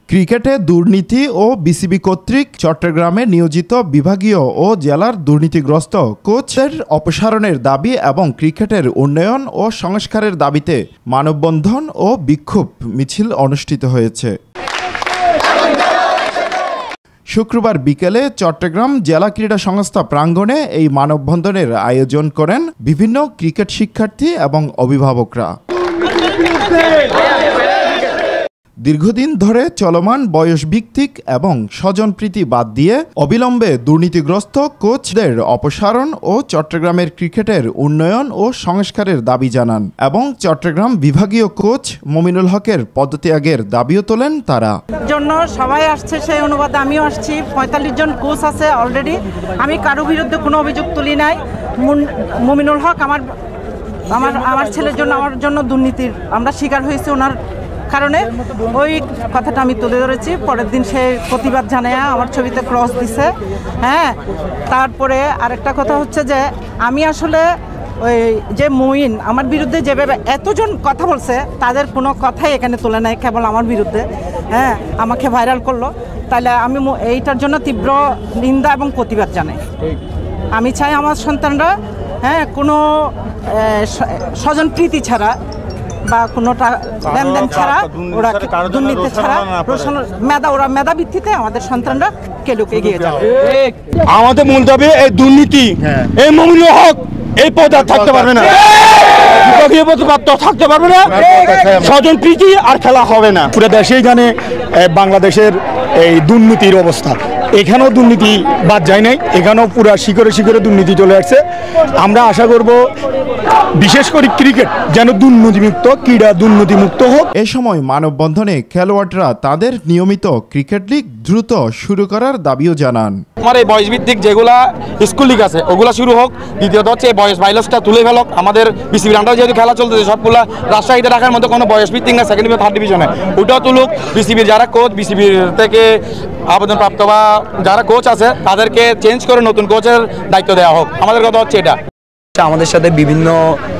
ক্রিকেটে দুর্নীতি ও বিসিবি কর্তৃক চট্টগ্রামে নিয়োজিত বিভাগীয় ও জেলার দুর্নীতিগ্রস্ত কোচের অপসারণের দাবি এবং ক্রিকেটের উন্নয়ন ও সংস্কারের দাবিতে মানববন্ধন ও বিক্ষোভ মিছিল অনুষ্ঠিত হয়েছে। শুক্রবার বিকেলে চট্টগ্রাম জেলা ক্রীড়া সংস্থা প্রাঙ্গণে এই মানববন্ধনের আয়োজন করেন বিভিন্ন ক্রিকেট শিক্ষার্থী এবং অভিভাবকরা। দীর্ঘদিন ধরে চলমান বয়সভিত্তিক এবং স্বজনপ্রীতি বাদ দিয়ে অবিলম্বে দুর্নীতিগ্রস্ত কোচদের অপসারণ ও চট্টগ্রামের ক্রিকেটের উন্নয়ন ও সংস্কারের দাবি জানান এবং চট্টগ্রাম বিভাগীয় কোচ মমিনুল হকের পদত্যাগের দাবিও তোলেন তারা। জন্য সবাই আসছে, সেই অনুবাদে আমিও আসছি। 45 জন কোচ আছে অলরেডি। আমি কারো বিরুদ্ধে কোনো অভিযোগ তুলি নাই। মমিনুল হক আমার ছেলের জন্য, আমার জন্য দুর্নীতির আমরা শিকার হয়েছি ওনার কারণে। ওই কথাটা আমি তুলে ধরেছি। পরের দিন সে প্রতিবাদ জানায় আমার ছবিতে ক্রস দিছে। তারপরে আরেকটা কথা হচ্ছে যে আমি আসলে ওই যে মঈন আমার বিরুদ্ধে যেভাবে এতজন কথা বলছে তাদের কোনো কথাই এখানে তুলে নেয়, কেবল আমার বিরুদ্ধে আমাকে ভাইরাল করলো। তাহলে আমি এইটার জন্য তীব্র নিন্দা এবং প্রতিবাদ জানাই। আমি চাই আমার সন্তানরা কোনো স্বজনপ্রীতি ছাড়া বা কোনোটা লেনদেন ছাড়া, ওরা দুর্নীতি ছাড়া, ওরা মেধা ভিত্তিতে আমাদের সন্তানরা কেলুক এগিয়ে যাবে। আমাদের মূল দাবি এই দুর্নীতি, এই মমিনুল হক এই পদ থাকতে পারবে না, থাকতে পারবে না, স্বজন প্রীতি আর খেলা হবে না। পুরো দেশেই জানে বাংলাদেশের এই দুর্নীতির অবস্থা। এখানেও দুর্নীতি বাদ যায় নাই, এখানেও পুরা শিখরে শিখরে দুর্নীতি চলে আসছে। আমরা আশা করব বিশেষ করে ক্রিকেট যেন দুর্নীতিমুক্ত, ক্রীড়া দুর্নীতিমুক্ত হোক। এ সময় মানববন্ধনে খেলোয়াড়রা তাদের নিয়মিত ক্রিকেট লিগ দ্রুত শুরু করার দাবিও জানান। আমার এই বয়সভিত্তিক যেগুলা স্কুল লিগ আছে ওগুলা শুরু হোক। দ্বিতীয়ত হচ্ছে এই বয়স বাইলসটা তুলে ফেলক। আমাদের বিসিবির আন্ডারে যেহেতু খেলা চলতেছে সবগুলা রাজশাহীতে রাখার মতো কোনো বয়সভিত্তিক না, সেকেন্ড ডিভিশন থার্ড ডিভিশনে ওটাও তুলুক। বিসিবির যারা কোচ, বিসিবির থেকে আবেদনপ্রাপ্ত বা যারা কোচ আছে তাদেরকে চেঞ্জ করে নতুন কোচের দায়িত্ব দেওয়া হোক। আমাদের কথা হচ্ছে এটা। আমাদের সাথে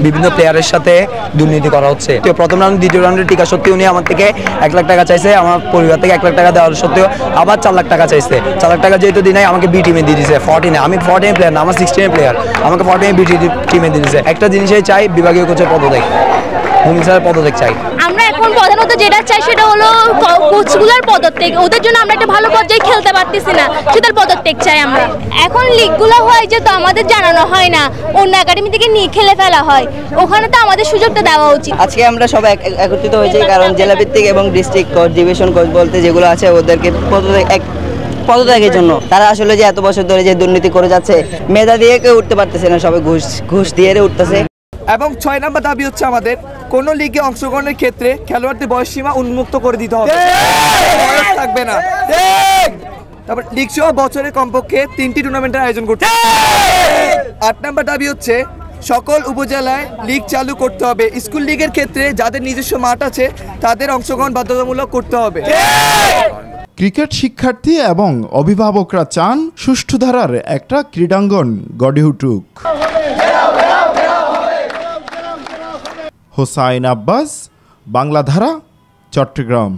বিভিন্ন প্লেয়ারের সাথে দুর্নীতি করা হচ্ছে। তো প্রথম রাউন্ড দ্বিতীয় রাউন্ডে টিকা সত্ত্বেও উনি আমার থেকে 1 লাখ টাকা চাইছে, আমার পরিবার থেকে 1 লাখ টাকা দেওয়ার সত্ত্বেও আবার 4 লাখ টাকা চাইছে। 4 লাখ টাকা যেহেতু দিনাই আমাকে বি টিমে দিয়ে দিয়েছে 14-এ। আমি 14 প্লেয়ার না, আমার 16 প্লেয়ার, আমাকে 14 বি টিমে দিয়ে দিয়েছে। একটা জিনিসই চাই, বিভাগীয় কোচের পদত্যাগ, মমিন স্যারের পদত্যাগ চাই। আমরা এখন প্রধানত যেটা চাই সেটা হলো কোচগুলোর পদত্যাগ। ওদের জন্য আমরা একটা ভালো পর্যায়ে খেলতে পারতেছি না, সেটার পদত্যাগ চাই আমরা। এখন লিগগুলো হয় যে তো আমাদের জানানো হয় না, অন্য একাডেমি থেকে নিয়ে খেলে ফেলা হয়, ওখানে তো আমাদের সুযোগটা দেওয়া উচিত। আজকে আমরা সব একত্রিত হয়েছি কারণ জেলা ভিত্তিক এবং ডিস্ট্রিক্ট কোচ, ডিভিশন কোচ বলতে যেগুলো আছে ওদেরকে পদত্যাগের জন্য। তারা আসলে যে এত বছর ধরে যে দুর্নীতি করে যাচ্ছে, মেধা দিয়ে কেউ উঠতে পারতেছে না, সবাই ঘুষ দিয়ে উঠতেছে। এবং 6 নম্বর দাবি হচ্ছে আমাদের কোন লিগে অংশগ্রহণের ক্ষেত্রে খেলোয়াড়দের বয়সসীমা উন্মুক্ত করে দিতে হবে, বয়স থাকবে না। তারপর লিগ সহ বছরে কমপক্ষে 3টি টুর্নামেন্টের আয়োজন করতে হবে। 8 নম্বর দাবি হচ্ছে সকল উপজেলায় লিগ চালু করতে হবে। স্কুল লিগের ক্ষেত্রে যাদের নিজস্ব মাঠ আছে তাদের অংশগ্রহণ বাধ্যতামূলক করতে হবে। ক্রিকেট শিক্ষার্থী এবং অভিভাবকরা চান সুষ্ঠু ধারার একটা ক্রীড়াঙ্গন গড়ে উঠুক। হোসাইন আব্বাস, বাংলাধারা, চট্টগ্রাম।